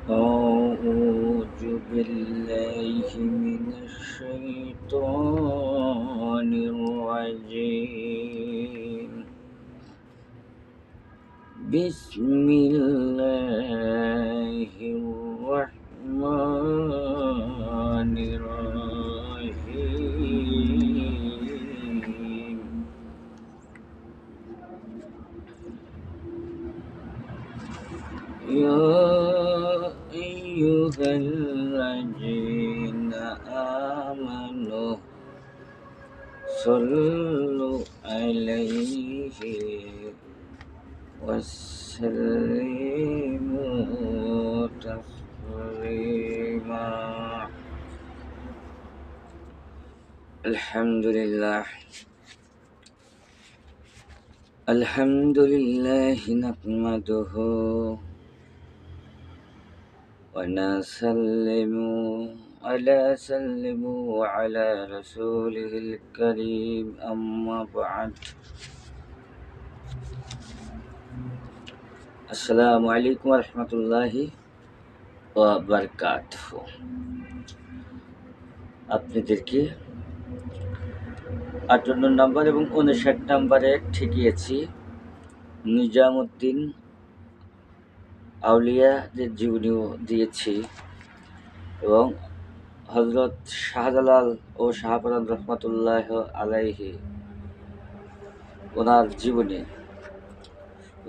أعوذ بالله من الشيطان الرجيم. بسم الله الرحمن الرحيم. يا أيها الذين آمنوا صلوا عليه وسلموا تسليما. الحمد لله نحمده سلموا على رسوله الكريم. أما بعد. আসসালামু আলাইকুম ওয়া রাহমাতুল্লাহি ওয়া বারাকাতুহু। আপনাদেরকে 58 নম্বর এবং 59 নম্বরে ঠেকিয়েছি নিজামুদ্দিন আউলিয়াদের জীবনীও দিয়েছি এবং হযরত শাহজালাল ও শাহপরান রহমাতুল্লাহ আলাইহি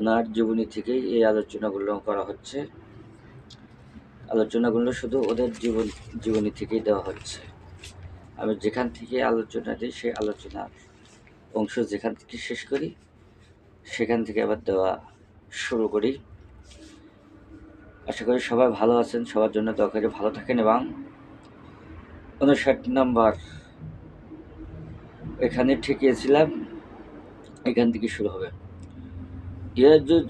ওনার জীবনী থেকেই এই আলোচনাগুলো করা হচ্ছে। আলোচনাগুলো শুধু ওদের জীবনী থেকেই দেওয়া হচ্ছে। আমি যেখান থেকে আলোচনা দিই সেই আলোচনার অংশ যেখান থেকে শেষ করি সেখান থেকে আবার দেওয়া শুরু করি। আশা করি সবাই ভালো আছেন, সবার জন্য দোয়া করে ভালো থাকেন। এবং 59 নম্বর এখানে ঠেকিয়েছিলাম, এখান থেকে শুরু হবে। ইয়াজুজ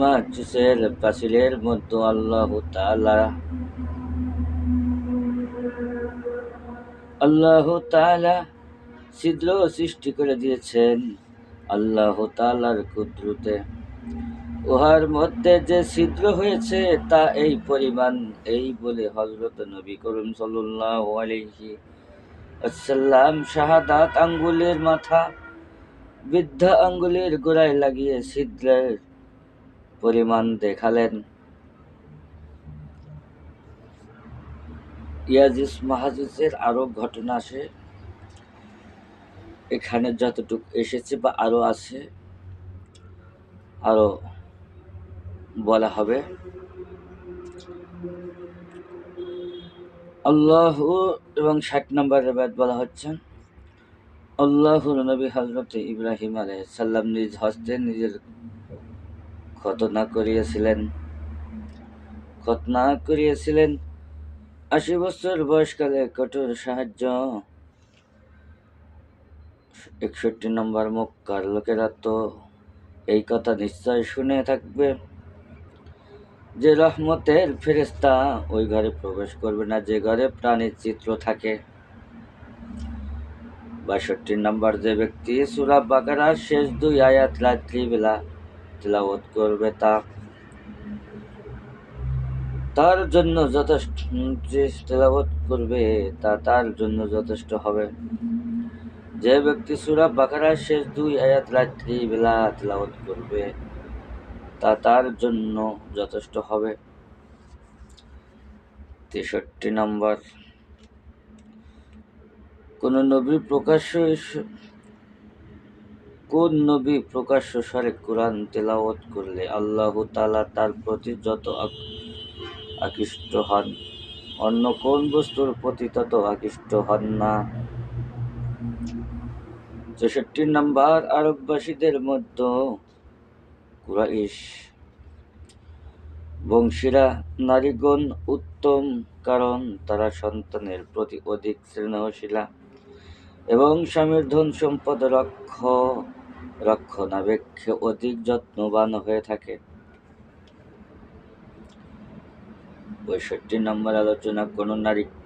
মাজুজের পাঁচিলের মধ্যে আল্লাহ তাআলা ছিদ্র সৃষ্টি করে দিয়েছেন আল্লাহ তাআলার কুদরতে। উহার মধ্যে যে ছিদ্র হয়েছে তা এই পরিমাণ, এই বলে হযরত নবী করিম সাল্লাল্লাহু আলাইহি ওয়াসাল্লাম শাহাদাত আঙ্গুলের মাথা বৃদ্ধা আঙ্গুলের গোড়ায় লাগিয়ে ছিদ্রের পরিমাণ দেখালেন। ইয়াজুজ মাহাজুজের আরো ঘটনা আছে, এখানে যতটুকু এসেছে বা আরো আছে, আরো বলা হবে। আল্লাহ এবং 60 নম্বর রেবায়াত বলা হচ্ছে, আল্লাহর নবী হযরত ইব্রাহিম আলাইহিস সালাম নিজ হস্তে নিজের খতনা করিয়েছিলেন 80 বছর বয়সকালে। কঠোর সাহায্য। 61 নম্বর মক্কার লোকেরা তো এই কথা নিশ্চয় শুনে থাকবে যে রহমতের ফেরেশতা ওই ঘরে প্রবেশ করবে না যে ঘরে প্রাণীর চিত্র থাকে। 62 নম্বর যে ব্যক্তি সূরা বাকারার শেষ 2 আয়াত রাত্রিবেলা তেলাওয়াত করবে তার জন্য যথেষ্ট, যে তেলাওয়াত করবে তা তার জন্য যথেষ্ট হবে। যে ব্যক্তি সূরা বাকারার শেষ 2 আয়াত রাত্রিবেলা তেলাওয়াত করবে তা তার জন্য যথেষ্ট হবে। 63 নম্বর কোন নবী প্রকাশ্য স্বরে কোরআন তেলাওয়াত করলে আল্লাহ তাআলা তার প্রতি যত আকৃষ্ট হন, অন্য কোন বস্তুর প্রতি তত আকৃষ্ট হন না। 64 নম্বর আরববাসীদের মধ্যে কুরাইশ বংশীরা নারীগণ উত্তম, কারণ তারা সন্তানের প্রতি অধিক স্নেহশীলা এবং স্বামীর ধন সম্পদ রক্ষণাবেক্ষে অধিক যত্নবান হয়ে থাকে। 65 নম্বর আলোচনা,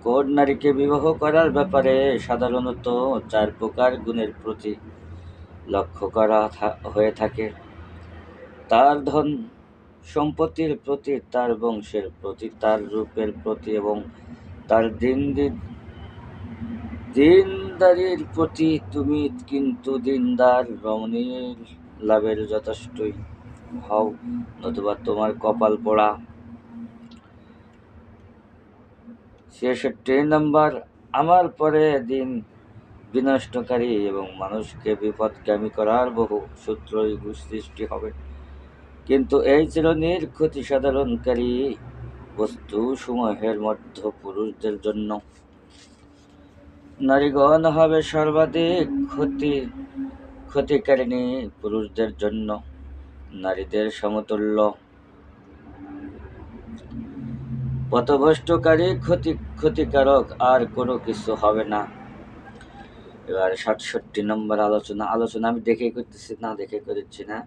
কোন নারীকে বিবাহ করার ব্যাপারে সাধারণত 4 প্রকার গুণের প্রতি লক্ষ্য করা হয়ে থাকে। তার ধন সম্পত্তির প্রতি, তার বংশের প্রতি, তার রূপের প্রতি এবং তার দিনদারির প্রতি তুমি কিন্তু দিনদার রমণীর লাভের যথেষ্টই হও, নতুবা তোমার কপাল পোড়া। 66 নম্বর, আমার পরে দিন বিনষ্টকারী এবং মানুষকে বিপদগামী করার বহু সূত্রই সৃষ্টি হবে, কিন্তু এই চিরনির ক্ষতি সাধারণকারী বস্তু সমূহের মধ্যে পুরুষদের জন্য নারীগণ হবে সর্বাধিক ক্ষতিকারিণী, পুরুষদের জন্য নারীদের সমতুল্য পথভ্রষ্টকারী ক্ষতিকারক আর কোনো কিছু হবে না। এবার 67 নম্বর আলোচনা আমি দেখে করতেছি না, দেখে করেছি না।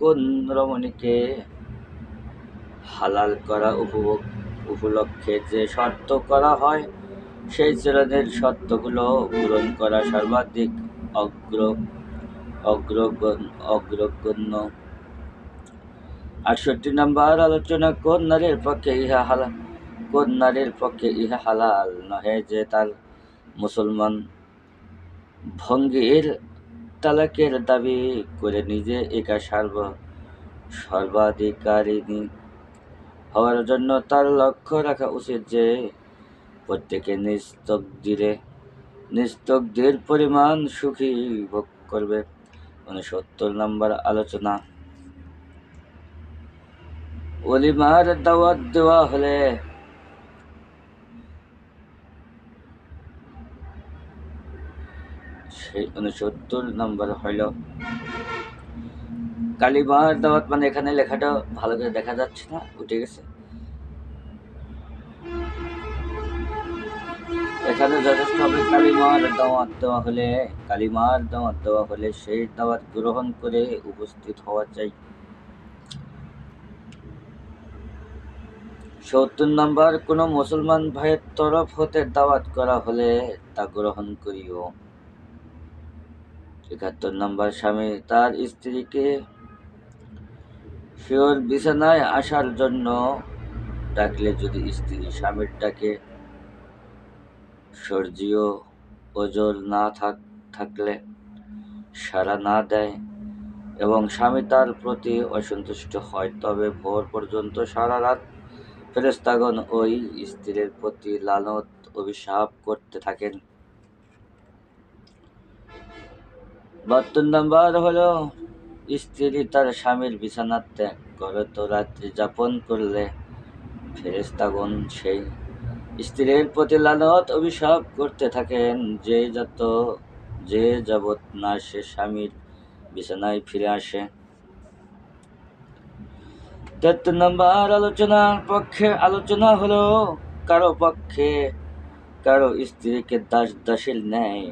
কোন রমণীকে হালাল করা উপলক্ষে যে শর্ত করা হয়, সেই শ্রেণীর শর্তগুলো পূরণ করা সর্বাধিক অগ্রগণ্য। 68 নম্বর আলোচনা, কোন নারীর পক্ষে ইহা হালাল নহে যে তার মুসলমান ভঙ্গির তালাকের দাবি করে নিজে একা সর্বাধিকারিণী হওয়ার জন্য তার লক্ষ্য রাখা উচিত যে প্রত্যেকে নিস্তব্ধির পরিমাণ সুখী ভোগ করবে। 69 নম্বর আলোচনা, ওলিমার দাওয়াত দেওয়া হলে সেই 69 নম্বর হইল কালিমার দাওয়াত, মানে এখানে লেখাটা ভালো করে দেখা যাচ্ছে না, উঠে গেছে। এখানে যথেষ্ট হবে কালিমার দাওয়াত দেওয়া হলে সেই দাওয়াত গ্রহণ করে উপস্থিত হওয়া চাই। 70 নম্বর, কোন মুসলমান ভাইয়ের তরফ হতে দাওয়াত করা হলে তা গ্রহণ করিও। 71 নম্বর, স্বামী তার স্ত্রীকে শিওর বিছানায় আসার জন্য ডাকলে যদি স্ত্রী স্বামীর ডাকে সর্জীয় ওজর না থাকলে সাড়া না দেয় এবং স্বামী তার প্রতি অসন্তুষ্ট হয়, তবে ভোর পর্যন্ত সারা রাত ফেরেশতাগণ ওই স্ত্রীর প্রতি লানত অভিশাপ করতে থাকেন। 72 নম্বর হলো, স্ত্রী তার স্বামীর বিছানা ত্যাগ করত রাত্রি যাপন করলে ফেরেশতাগণ সেই স্ত্রীর প্রতি লানত অভিশাপ করতে থাকেন, যে যাবৎ না সে স্বামীর বিছানায় ফিরে আসে। 73 নম্বর আলোচনা হলো, কারো স্ত্রীকে দাসীর ন্যায়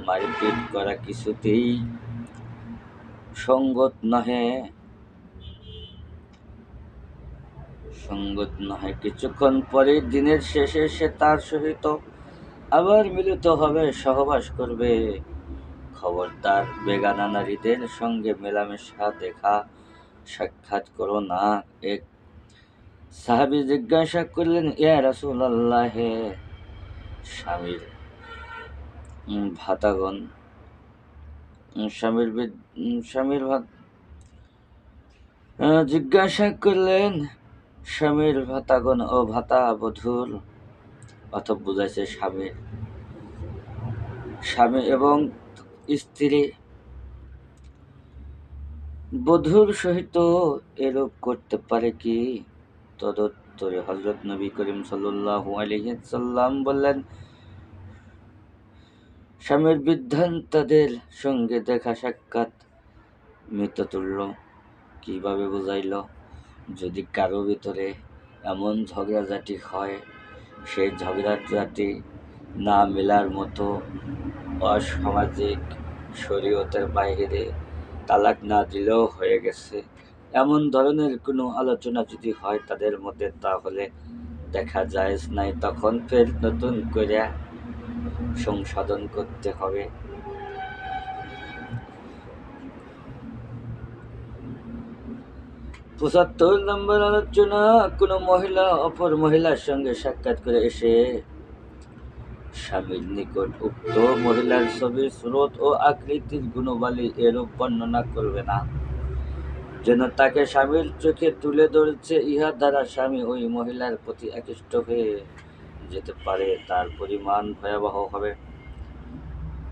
মারপিট করা কিছুতেই সঙ্গত নহে। কিছুক্ষণ পরে দিনের শেষে সে তার সহিত আবার মিলিত হবে, সহবাস করবে। খবরদার বেগানা নারীদের সঙ্গে মেলামেশা, দেখা সাক্ষাৎ করো না। এক সাহাবী জিজ্ঞাসা করলেন, ইয়া রাসূলুল্লাহ, স্বামীর ভাতাগণ ও ভাতা বধূর অর্থাৎ বুঝাইছে স্বামী এবং স্ত্রী বধূর সহিত এরূপ করতে পারে কি? তদুত্তরে হযরত নবী করিম সাল্লাল্লাহু আলাইহি ওয়াসাল্লাম বললেন, স্বামীর বৃদ্ধান্তাদের সঙ্গে দেখা সাক্ষাৎ মৃত্যুতুল্য। কিভাবে বুঝাইল? যদি কারো ভিতরে এমন ঝগড়াঝাটি হয়, সেই ঝগড়াঝাটি না মেলার মতো অসামাজিক, শরীয়তের বাইরে, তালাক না দিলেও হয়ে গেছে, এমন ধরনের কোনো আলোচনা যদি হয় তাদের মধ্যে, তাহলে দেখা যায় নাই, তখন ফের নতুন করে সংশোধন করতে হবে। ৭৫ নম্বর আলোচনা, কোনো মহিলা অপর মহিলার সঙ্গে সাক্ষাৎ করে এসে স্বামীর নিকট উক্ত মহিলার ছবি, স্রোত ও আকৃতির গুণাবলী এরূপ বর্ণনা করবে না যেন তাকে স্বামীর চোখে তুলে ধরেছে, ইহা দ্বারা স্বামী ওই মহিলার প্রতি আকৃষ্ট হয়ে যেতে পারে, তার পরিমাণ ভয়াবহ হবে।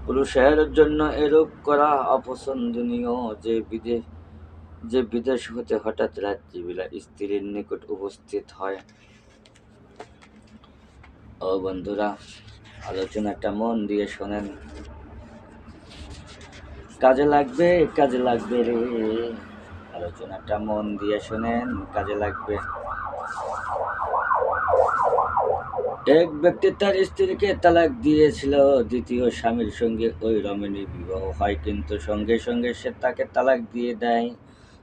পুরুষের জন্য এরূপ করা অপছন্দনীয় যে বিদেশ হতে হঠাৎ রাত্রিবেলা স্ত্রীর নিকট উপস্থিত হয়। ও বন্ধুরা, আলোচনাটা মন দিয়ে শোনেন, কাজে লাগবে রে। আলোচনাটা মন দিয়ে শোনেন, কাজে লাগবে। এক ব্যক্তি তার স্ত্রীকে তালাক দিয়েছিল, দ্বিতীয় স্বামীর সঙ্গে ওই রমণীর বিবাহ হয়, কিন্তু সঙ্গে সঙ্গে সে তাকে তালাক দিয়ে দেয়।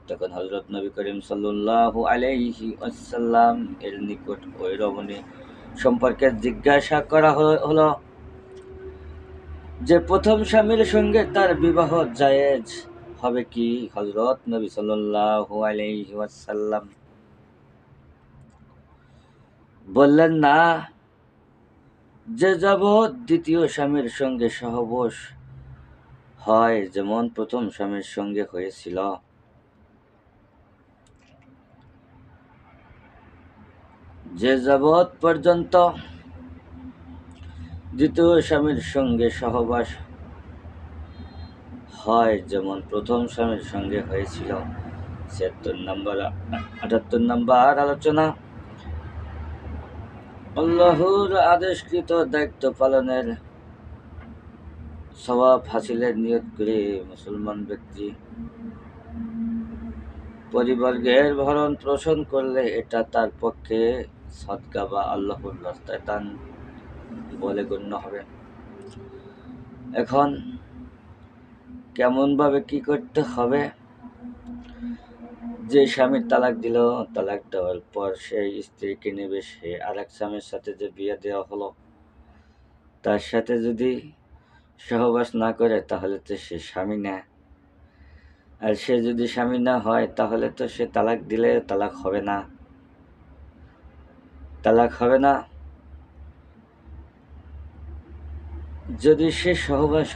তখন হযরত নবী করিম সাল্লাল্লাহু আলাইহি ওয়াসাল্লাম এর নিকট ওই রমণী সম্পর্কে জিজ্ঞাসা করা হলো যে প্রথম স্বামীর সঙ্গে তার বিবাহ জায়েজ হবে কি? হযরত নবী সাল্লাল্লাহু আলাইহি ওয়াসাল্লাম বললেন, না, যে যাবৎ দ্বিতীয় স্বামীর সঙ্গে সহবাস হয় যেমন প্রথম স্বামীর সঙ্গে হয়েছিল, যে যাবৎ পর্যন্ত দ্বিতীয় স্বামীর সঙ্গে সহবাস হয় যেমন প্রথম স্বামীর সঙ্গে হয়েছিল। ৭৮ নম্বর আলোচনা, আল্লাহর আদেশকৃত দায়িত্ব পালনের সওয়াব হাসিলের নিয়ত করে মুসলমান ব্যক্তি পরিবারের ভরণ পোষণ করলে এটা তার পক্ষে সদকা বা আল্লাহর রাস্তায় দান বলে গণ্য হবে। এখন কেমন ভাবে কি করতে হবে? যে স্বামী তালাক দিল, তালাক দেওয়ার পর সেই স্ত্রীকে নেবে, সে আরেক স্বামীর সাথে যে বিয়ে দেওয়া হলো তার সাথে যদি সহবাস না করে তাহলে তো সে স্বামী না। আর সে যদি স্বামী না হয় তাহলে তো সে তালাক দিলে তালাক হবে না। যদি সে সহবাস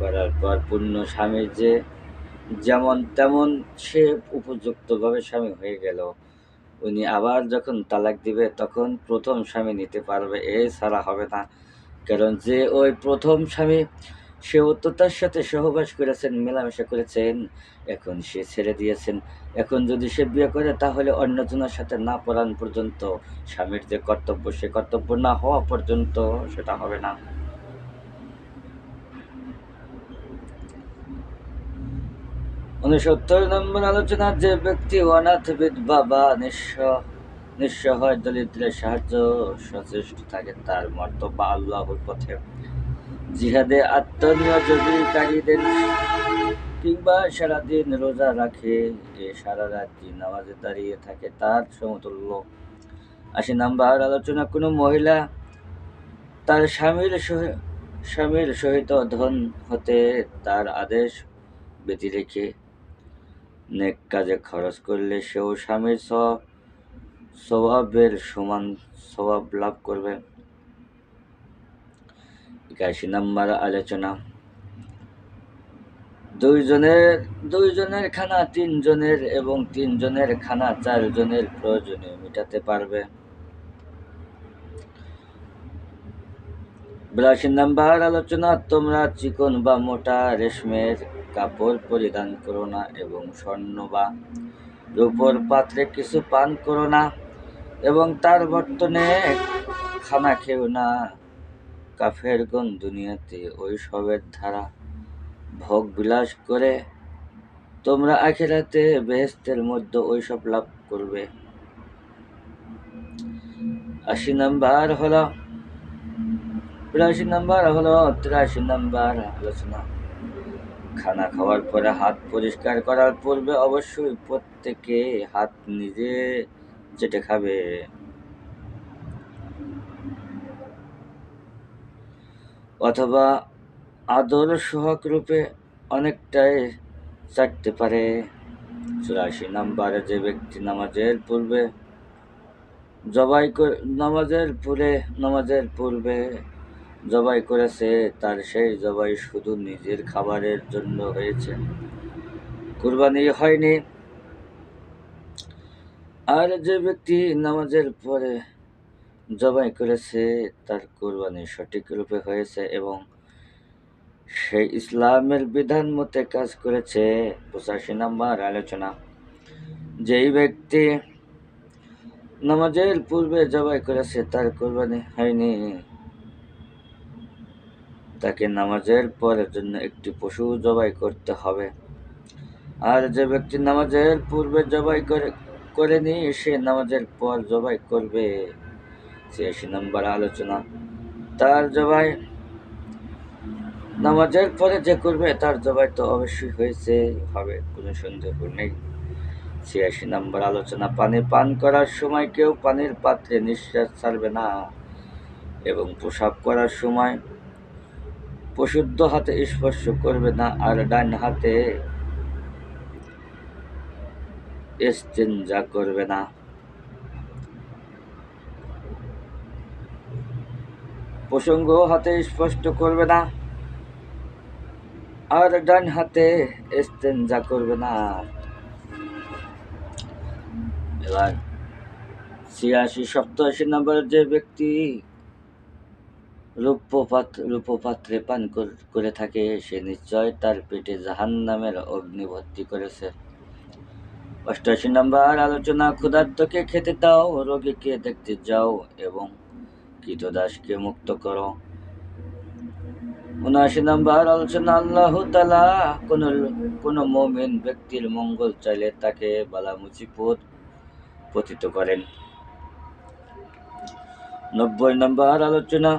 করার পর পূর্ণ স্বামীর যে যেমন তেমন সে উপযুক্তভাবে স্বামী হয়ে গেল, উনি আবার যখন তালাক দিবে তখন প্রথম স্বামী নিতে পারবে, এছাড়া হবে না। কারণ যে ওই প্রথম স্বামী, সেও তো তার সাথে সহবাস করেছেন, মেলামেশা করেছেন, এখন সে ছেড়ে দিয়েছেন। এখন যদি সে বিয়ে করে তাহলে অন্যজনের সাথে না পড়ান পর্যন্ত স্বামীর যে কর্তব্য, সে কর্তব্য না হওয়া পর্যন্ত সেটা হবে না। ৬৯ নম্বর আলোচনা, যে ব্যক্তি অনাথ, বিধবা বা নিঃসহায় দরিদ্রের সাহায্য সচেষ্ট থাকে, তার মর্তবা আল্লাহর পথে জিহাদে আত্মনিয়োগকারীদের কিংবা সারাদিন রোজা রাখে, সারা রাত্রি নামাজে দাঁড়িয়ে থাকে, তার সমতুল্য। ৮০ নম্বর আলোচনা, কোনো মহিলা তার স্বামীর সহিত ধন হতে তার আদেশ ব্যতি রেখে নেক কাজে খরচ করলে সেও স্বামীর স্বভাবের সমান স্বভাব লাভ করবে। ৮১ নম্বর আলোচনা, দুইজনের খানা তিনজনের এবং তিনজনের খানা চারজনের প্রয়োজনে মেটাতে পারবে। ৮২ নম্বর আলোচনা, তোমরা চিকন বা মোটা রেশমের কাপড় পরিধান করো না এবং স্বর্ণ বা রূপোর পাত্রে কিছু পান করো না এবং তার বর্তনে খানা খেও না। কাফেরগণ দুনিয়াতে ওই সবের ধারা ভোগ বিলাস করে, তোমরা আখিরাতে বেহেশতের মধ্যে ওইসব লাভ করবে। ৮০ নম্বর হলো ৮২ নম্বর হলো ৮৩ নম্বর আলোচনা, খানা খাওয়ার পরে হাত পরিষ্কার করার পূর্বে অবশ্যই প্রত্যেকে হাত নিজে চেটে খাবে। অথবা আদর সোহাগ রূপে অনেকটাই চাটতে পারে। 84 নাম্বার, যে ব্যক্তি নামাজের পূর্বে জবাই করেছে তার সেই জবাই শুধু নিজের খাবারের জন্য হয়েছে, কুরবানি হয়নি। আর যে ব্যক্তি নামাজের পরে জবাই করেছে তার কুরবানি সঠিক রূপে হয়েছে এবং সে ইসলামের বিধান মতে কাজ করেছে। 85 নাম্বার আলোচনা, যেই ব্যক্তি নামাজের পূর্বে জবাই করেছে তার কুরবানি হয়নি, তাকে নামাজের পরের জন্য একটি পশু জবাই করতে হবে। আর যে ব্যক্তি নামাজের পূর্বে জবাই করেনি সে নামাজের পর জবাই করবে। 86 নম্বর আলোচনা, তার জবাই নামাজের পরে যে করবে তার জবাই তো অবশ্যই হবে, কোনো সন্দেহ নেই। 86 নম্বর আলোচনা, পানি পান করার সময় কেউ পানির পাত্রে নিঃশ্বাস ছাড়বে না এবং প্রসাব করার সময় পশুদ্ধ হাতে স্পর্শ করবে না আর ডান হাতে ইস্তেঞ্জা করবে না। প্রসঙ্গ হাতে স্পষ্ট করবে না আর ডান হাতে ইস্তেঞ্জা করবে না। এবার 87 নম্বর, যে ব্যক্তি রূপপাত্রে পান করে থাকে সে নিশ্চয় তার পেটে জাহান্নামের অগ্নি ভর্তি করেছে। 88 নম্বর আলোচনা, ক্ষুধার্তকে খেতে দাও, রোগীকে দেখতে যাও এবং কৃতদাসকে মুক্ত করো। 79 নম্বর আলোচনা, আল্লাহ তাআলা কোন মুমিন ব্যক্তির মঙ্গল চাইলে তাকে বালা মুসিবত পতিত করেন। 90 নম্বর আলোচনা,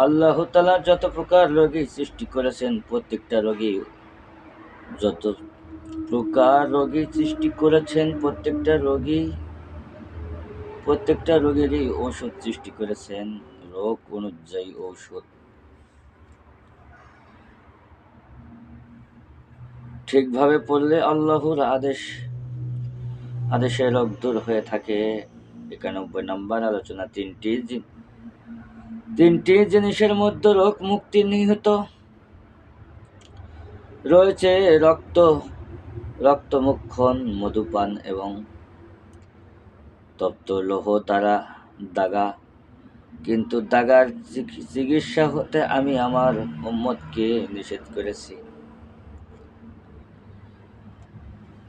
আল্লাহ তাআলা যত প্রকার রোগী সৃষ্টি করেছেন প্রত্যেকটা রোগীরই ঔষধ সৃষ্টি করেছেন, রোগ অনুযায়ী ঔষধ। ঠিকভাবে পড়লে আল্লাহর আদেশে রোগ দূর হয়ে থাকে। 91 নম্বর আলোচনা, তিনটি জিনিসের মধ্যে রোগ মুক্তি নিহিত রয়েছে, রক্তমুক্ষণ, মধুপান এবং তপ্ত লৌহ দ্বারা দাগা। কিন্তু দাগার চিকিৎসা হতে আমি আমার উম্মতকে নিষেধ করেছি।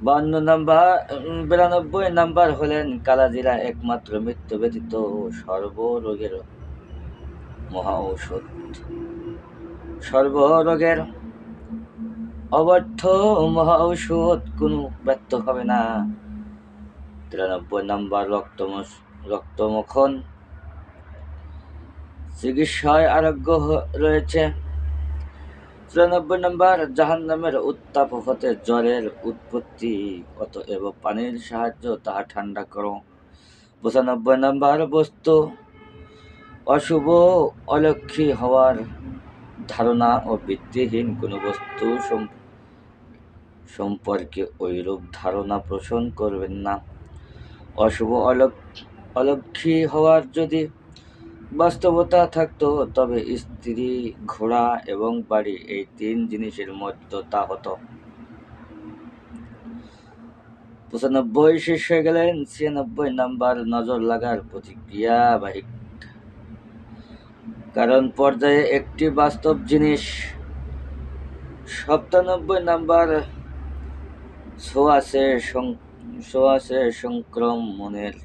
92 নাম্বার হলেন কালাজিরা, একমাত্র মৃত্যু ব্যতীত সর্বরোগের মহা ঔষধ, সর্বরোগের অব্যর্থ মহা ঔষধ, কোনো ব্যর্থ হবে না। 93 নাম্বার রক্তমুক্ষণ, চিকিৎসায় আরোগ্য রয়েছে। 94 নম্বর, জাহান্নামের উত্তাপ হতে জ্বরের উৎপত্তি, অতএব পানির সাহায্য তাহা ঠান্ডা করো। 95 নম্বর, বস্তু অশুভ অলক্ষী হওয়ার ধারণা ও ভিত্তিহীন কোন বস্তু সম্পর্কে ঐরূপ ধারণা পোষণ করবেন না। অশুভ অলক্ষী হওয়ার যদি বাস্তবতা থাকতো তবে স্ত্রী, ঘোড়া এবং বাড়ি এই 3 জিনিসের মধ্যে তা হতো। 95 শেষ হয়ে গেলেন। 96 নাম্বার, নজর লাগার প্রতিক্রিয়া বাহিক কারণ পর্যায়ে একটি বাস্তব জিনিস। 97 নাম্বার, ছোঁয়াচে সংক্রমণের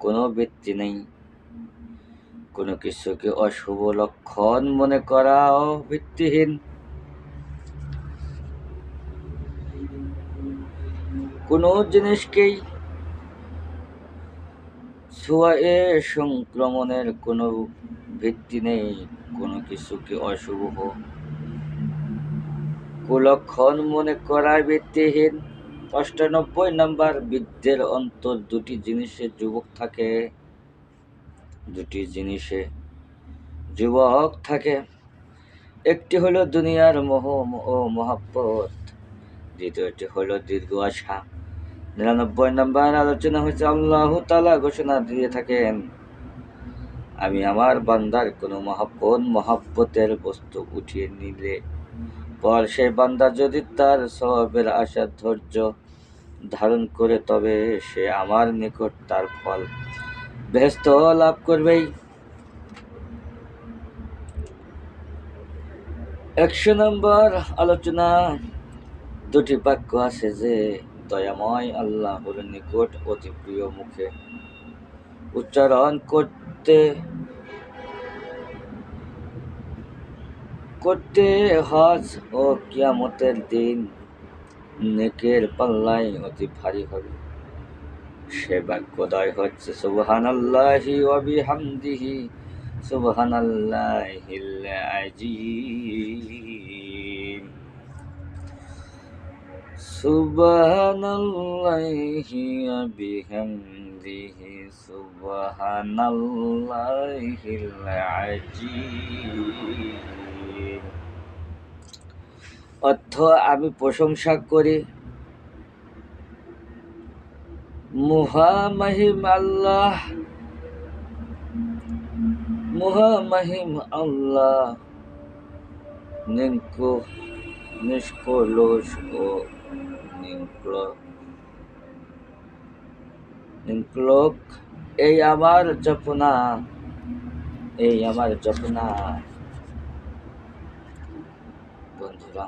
কোনো ভিত্তি নেই। কোনো কিছুকে অশুভ লক্ষণ মনে করাও ভিত্তিহীন। কোনো জিনিসকেই ছোঁয়াচে সংক্রমণের কোনো ভিত্তি নেই। কোনো কিছুকে অশুভ কুলক্ষণ মনে করা ভিত্তিহীন। 98 নাম্বার, বৃদ্ধের অন্তর দুটি জিনিসে যুবক থাকে। একটি হলো দুনিয়ার মোহ ও মহাব্বত, দ্বিতীয়টি হলো দীর্ঘ আশা। 99 নম্বর আলোচনা হচ্ছে আল্লাহ তাআলা ঘোষণা দিয়ে থাকেন, আমি আমার বান্দার কোনো মহাব্বতের বস্তু উঠিয়ে নিলে পর সেই বান্দা যদি তার সওয়াবের আশা ধৈর্য ধারণ করে তবে সে আমার নিকট তার ফল বেহেশত লাভ করবেই। 100 নম্বর আলোচনা, দুটি বাক্য আছে যে দয়াময় আল্লাহর নিকট অতি প্রিয়, মুখে উচ্চারণ করতে করতে হজ ও কিয়ামতের দিন নেকের পাল্লায় অতি ভারী হবে। সে বাক্যদ্বয় হচ্ছে সুবহানাল্লাহি ওয়া বিহামদিহি সুবহানাল্লাহিল আযীম। সুবহানাল্লাহি ওয়া বিহামদিহি সুবহানাল্লাহিল আযীম। অর্থ, আমি প্রশংসা করি মহামহিম আল্লাহ নিষ্কলুষ ও নিষ্কলঙ্ক। এই আমার জপনা বন্ধুরা।